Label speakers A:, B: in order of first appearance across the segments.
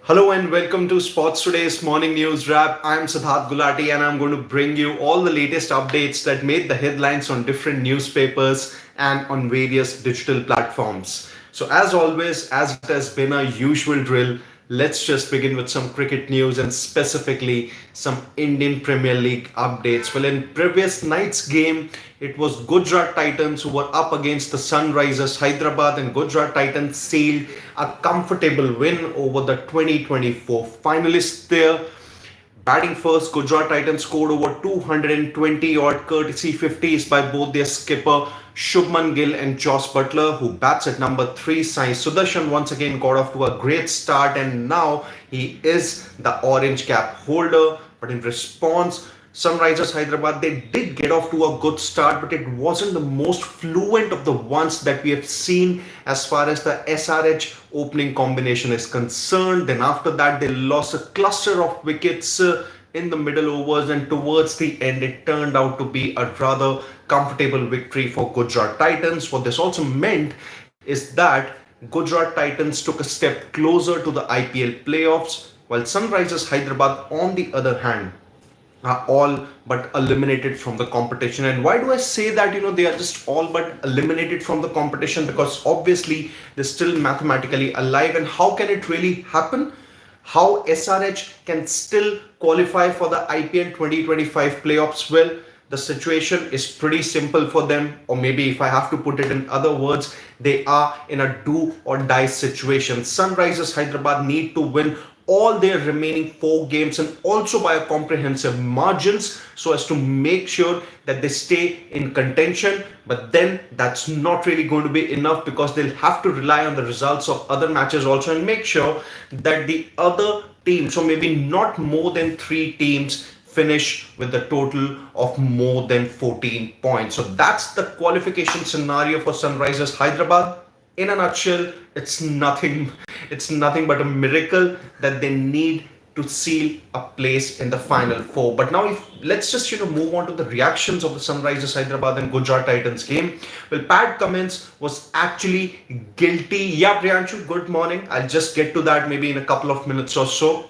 A: Hello and welcome to Sports Today's Morning News Wrap. I'm Siddharth Gulati and I'm going to bring you all the latest updates that made the headlines on different newspapers and on various digital platforms. So as always, as it has been a usual drill, let's just begin with some cricket news and specifically some Indian Premier League updates. Well, in previous night's game, it was Gujarat Titans who were up against the Sunrisers Hyderabad, and Gujarat Titans sailed a comfortable win over the 2024 finalists there. Batting first, Gujarat Titans scored over 220 odd courtesy 50s by both their skipper Shubman Gill and Joss Butler, who bats at number 3. Sai Sudarshan once again got off to a great start and now he is the orange cap holder. But in response, Sunrisers Hyderabad, they did get off to a good start, but it wasn't the most fluent of the ones that we have seen as far as the SRH opening combination is concerned. Then after that, they lost a cluster of wickets in the middle overs, and towards the end, it turned out to be a rather comfortable victory for Gujarat Titans. What this also meant is that Gujarat Titans took a step closer to the IPL playoffs, while Sunrisers Hyderabad, on the other hand, are all but eliminated from the competition. And why do I say that? They are just all but eliminated from the competition, because obviously they're still mathematically alive. And how can it really happen? How SRH can still qualify for the IPL 2025 playoffs? Well, the situation is pretty simple for them, or maybe if I have to put it in other words, they are in a do or die situation. Sunrisers Hyderabad need to win all their remaining 4 games, and also by a comprehensive margins, so as to make sure that they stay in contention. But then that's not really going to be enough, because they'll have to rely on the results of other matches also and make sure that the other teams, so maybe not more than 3 teams, finish with a total of more than 14 points. So that's the qualification scenario for Sunrisers Hyderabad. In a nutshell, it's nothing but a miracle that they need to seal a place in the final 4. But now let's just move on to the reactions of the Sunrisers Hyderabad and Gujarat Titans game. Well, Pat Cummins was actually guilty. Yeah, Priyanshu, good morning. I'll just get to that maybe in a couple of minutes or so.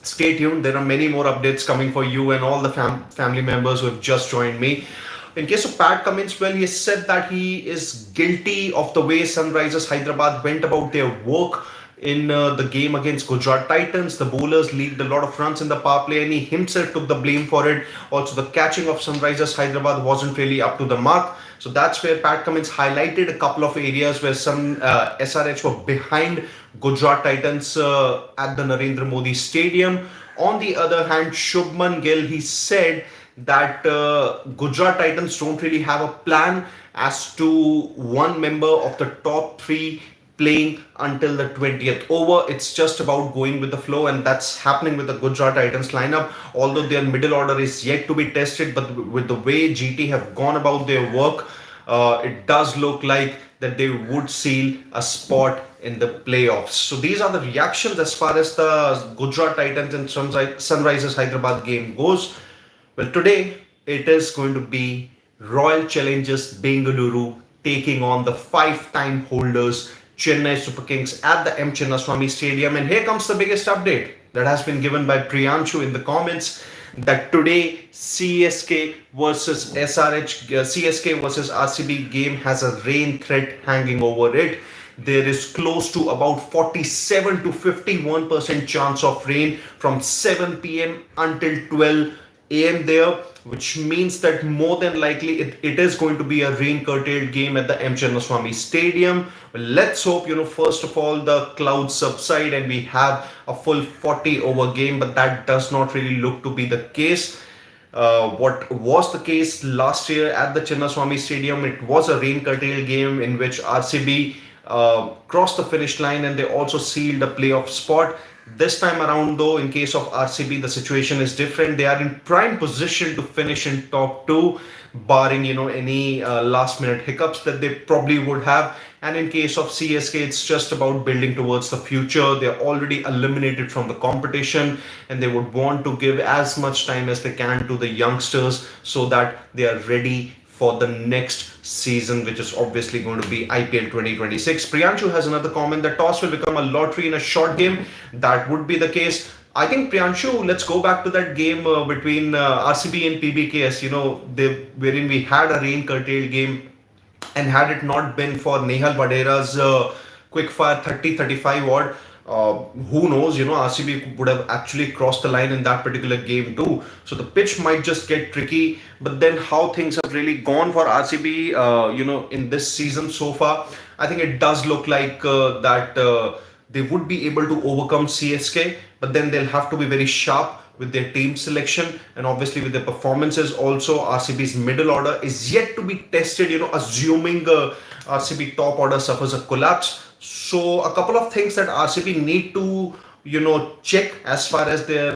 A: Stay tuned. There are many more updates coming for you and all the family members who have just joined me. In case of Pat Cummins, well, he has said that he is guilty of the way Sunrisers Hyderabad went about their work in the game against Gujarat Titans. The bowlers leaked a lot of runs in the power play, and he himself took the blame for it. Also, the catching of Sunrisers Hyderabad wasn't really up to the mark. So that's where Pat Cummins highlighted a couple of areas where some SRH were behind Gujarat Titans at the Narendra Modi Stadium. On the other hand, Shubman Gill, he said that Gujarat Titans don't really have a plan as to one member of the top 3 playing until the 20th over. It's just about going with the flow, and that's happening with the Gujarat Titans lineup. Although their middle order is yet to be tested, but with the way GT have gone about their work, it does look like that they would seal a spot in the playoffs. So these are the reactions as far as the Gujarat Titans and Sunrisers Hyderabad game goes. Well, today it is going to be Royal Challengers Bengaluru taking on the 5-time holders Chennai Super Kings at the M. Chinnaswamy Stadium. And here comes the biggest update that has been given by Priyanshu in the comments, that today CSK versus SRH, CSK versus RCB game has a rain threat hanging over it. There is close to about 47 to 51% chance of rain from 7 p.m. until 12 a.m. there, which means that more than likely it is going to be a rain curtailed game at the M. Chinnaswamy Stadium. Well, let's hope, first of all, the clouds subside and we have a full 40 over game, but that does not really look to be the case. What was the case last year at the Chinnaswamy Stadium, it was a rain curtailed game in which RCB crossed the finish line and they also sealed a playoff spot. This time around, though, in case of RCB, the situation is different. They are in prime position to finish in top 2, barring any last minute hiccups that they probably would have. And in case of CSK, it's just about building towards the future. They're already eliminated from the competition, and they would want to give as much time as they can to the youngsters so that they are ready for the next season, which is obviously going to be IPL 2026. Priyanshu has another comment that toss will become a lottery in a short game. That would be the case. I think Priyanshu, let's go back to that game between RCB and PBKS. Wherein we had a rain curtailed game, and had it not been for Nehal Vadera's quickfire 30-35 odd, who knows, RCB would have actually crossed the line in that particular game too. So the pitch might just get tricky. But then how things have really gone for RCB, in this season so far, I think it does look like that they would be able to overcome CSK, but then they'll have to be very sharp with their team selection and obviously with their performances. Also, RCB's middle order is yet to be tested, assuming RCB top order suffers a collapse. So a couple of things that RCB need to, check as far as their,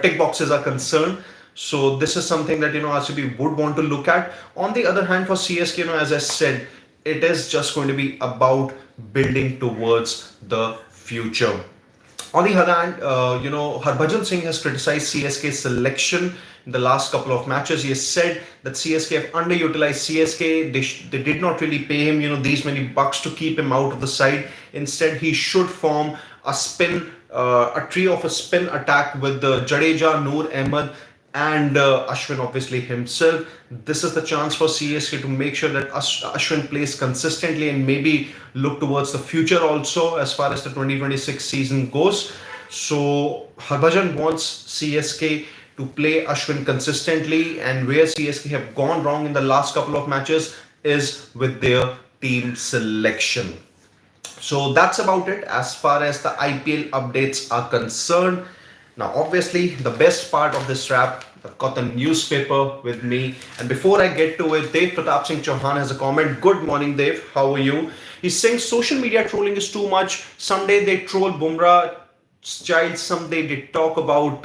A: tick boxes are concerned. So this is something that, RCB would want to look at. On the other hand, for CSK, as I said, it is just going to be about building towards the future. On the other hand, Harbhajan Singh has criticized CSK's selection in the last couple of matches. He has said that CSK have underutilized CSK. They did not really pay him, these many bucks to keep him out of the side. Instead, he should form a trio of a spin attack with Jadeja, Noor Ahmed, and Ashwin obviously himself. This is the chance for CSK to make sure that Ashwin plays consistently and maybe look towards the future also as far as the 2026 season goes. So Harbhajan wants CSK to play Ashwin consistently, and where CSK have gone wrong in the last couple of matches is with their team selection. So that's about it as far as the IPL updates are concerned. Now, obviously, the best part of this wrap, I've got the newspaper with me. And before I get to it, Dev Pratap Singh Chauhan has a comment. Good morning, Dev. How are you? He's saying social media trolling is too much. Someday they troll Bumrah's child. Someday they talk about...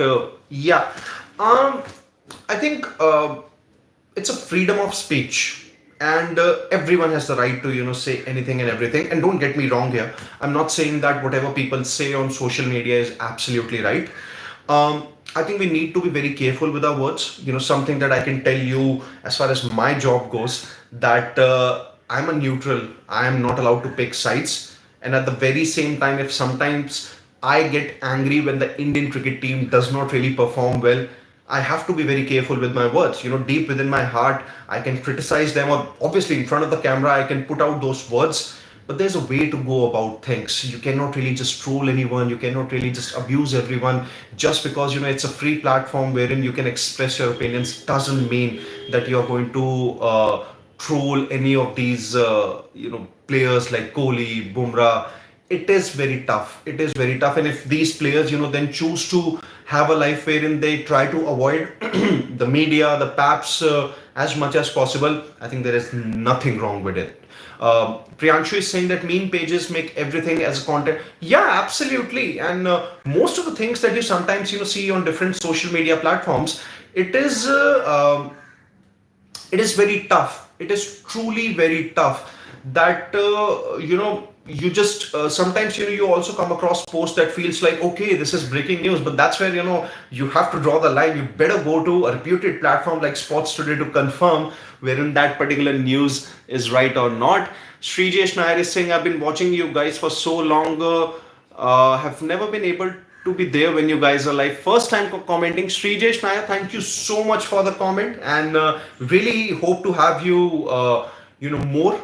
A: I think it's a freedom of speech. And everyone has the right to, say anything and everything. And don't get me wrong here. I'm not saying that whatever people say on social media is absolutely right. I think we need to be very careful with our words. Something that I can tell you as far as my job goes, that I'm a neutral. I am not allowed to pick sides. And at the very same time, if sometimes I get angry when the Indian cricket team does not really perform well, I have to be very careful with my words. Deep within my heart, I can criticize them, or obviously in front of the camera, I can put out those words. But there's a way to go about things. You cannot really just troll anyone. You cannot really just abuse everyone just because, it's a free platform wherein you can express your opinions. Doesn't mean that you're going to troll any of these, players like Kohli, Bumrah. It is very tough. It is very tough. And if these players, then choose to have a life wherein they try to avoid the media, the paps as much as possible, I think there is nothing wrong with it. Priyanshu is saying that meme pages make everything as content. Yeah, absolutely. And most of the things that you sometimes see on different social media platforms, it is very tough. It is truly very tough that you just sometimes you also come across posts that feels like, okay, this is breaking news, but that's where you have to draw the line. You better go to a reputed platform like Sports Today to confirm wherein that particular news is right or not. Srijesh Nair is saying, I've been watching you guys for so long, have never been able to be there when you guys are live. First time commenting. Srijesh Nair, thank you so much for the comment, and really hope to have you more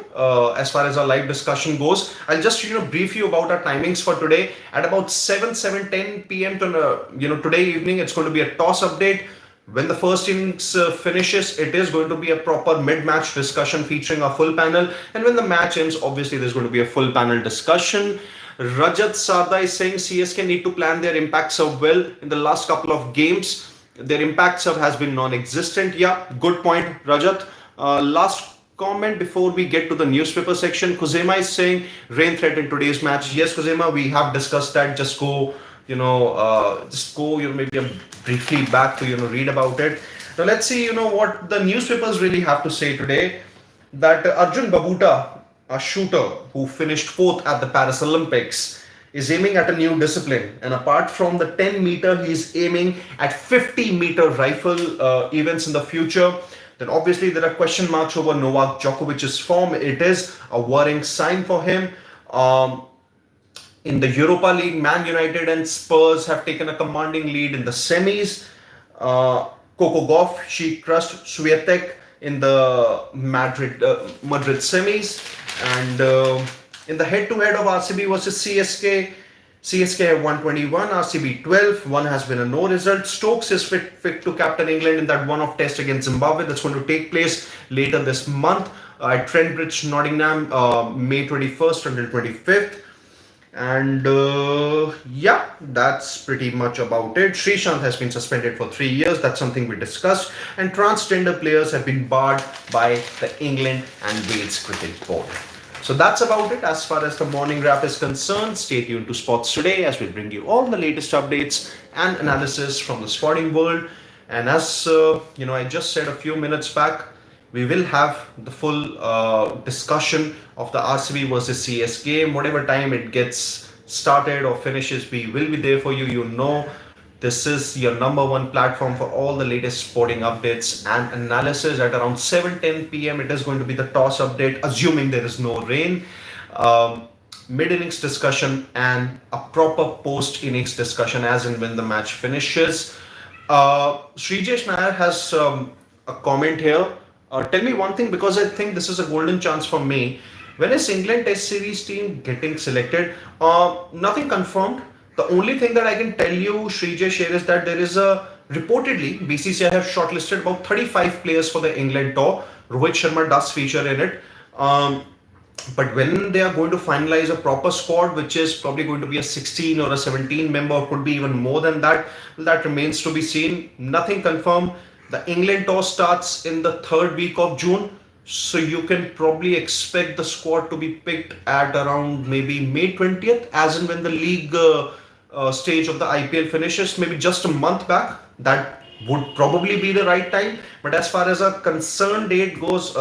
A: as far as our live discussion goes. I'll just brief you about our timings for today. At about 7:10 p.m. to today evening, it's going to be a toss update. When the first innings finishes, it is going to be a proper mid-match discussion featuring our full panel. And when the match ends, obviously there's going to be a full panel discussion. Rajat Sarda is saying CSK need to plan their impact serve well. In the last couple of games, their impact serve has been non-existent. Yeah, good point, Rajat. Last comment before we get to the newspaper section. Kuzema is saying rain threat in today's match. Yes, Kuzema, we have discussed that. Just go, maybe briefly back to, read about it. Now let's see, what the newspapers really have to say today. That Arjun Babuta, a shooter who finished 4th at the Paris Olympics, is aiming at a new discipline. And apart from the 10 meter, he's aiming at 50 meter rifle events in the future. Then obviously there are question marks over Novak Djokovic's form. It is a worrying sign for him. Um, in the Europa League, Man United and Spurs have taken a commanding lead in the semis. Coco Gauff, she crushed Swiatek in the Madrid semis, and in the head-to-head of RCB versus CSK have 121, RCB 12. One has been a no result. Stokes is fit to captain England in that one-off test against Zimbabwe that's going to take place later this month at Trent Bridge, Nottingham, May 21st until 25th. And yeah, that's pretty much about it. Srishant has been suspended for 3 years. That's something we discussed. And transgender players have been barred by the England and Wales Cricket Board. So that's about it as far as the morning wrap is concerned. Stay tuned to Sports Today as we bring you all the latest updates and analysis from the sporting world. And as I just said a few minutes back, we will have the full discussion of the RCB versus CS game. Whatever time it gets started or finishes, we will be there for you. You know, this is your number one platform for all the latest sporting updates and analysis. At around 7:10 p.m., it is going to be the toss update, assuming there is no rain. Mid-innings discussion and a proper post-innings discussion as and when the match finishes. Srijesh Nair has a comment here. Tell me one thing, because I think this is a golden chance for me. When is England Test Series team getting selected? Nothing confirmed. The only thing that I can tell you, Srijesh, here is that there is reportedly BCCI have shortlisted about 35 players for the England tour. Rohit Sharma does feature in it. But when they are going to finalize a proper squad, which is probably going to be a 16 or a 17 member, or could be even more than that, that remains to be seen. Nothing confirmed. The England tour starts in the third week of June. So you can probably expect the squad to be picked at around maybe May 20th, as in when the league stage of the IPL finishes, maybe just a month back. That would probably be the right time. But as far as a concerned date goes,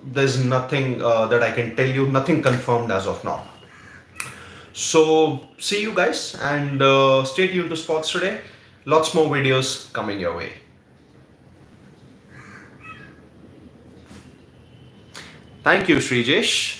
A: there's nothing that I can tell you, nothing confirmed as of now. So see you guys, and stay tuned to Sports Today. Lots more videos coming your way. Thank you, Srijesh.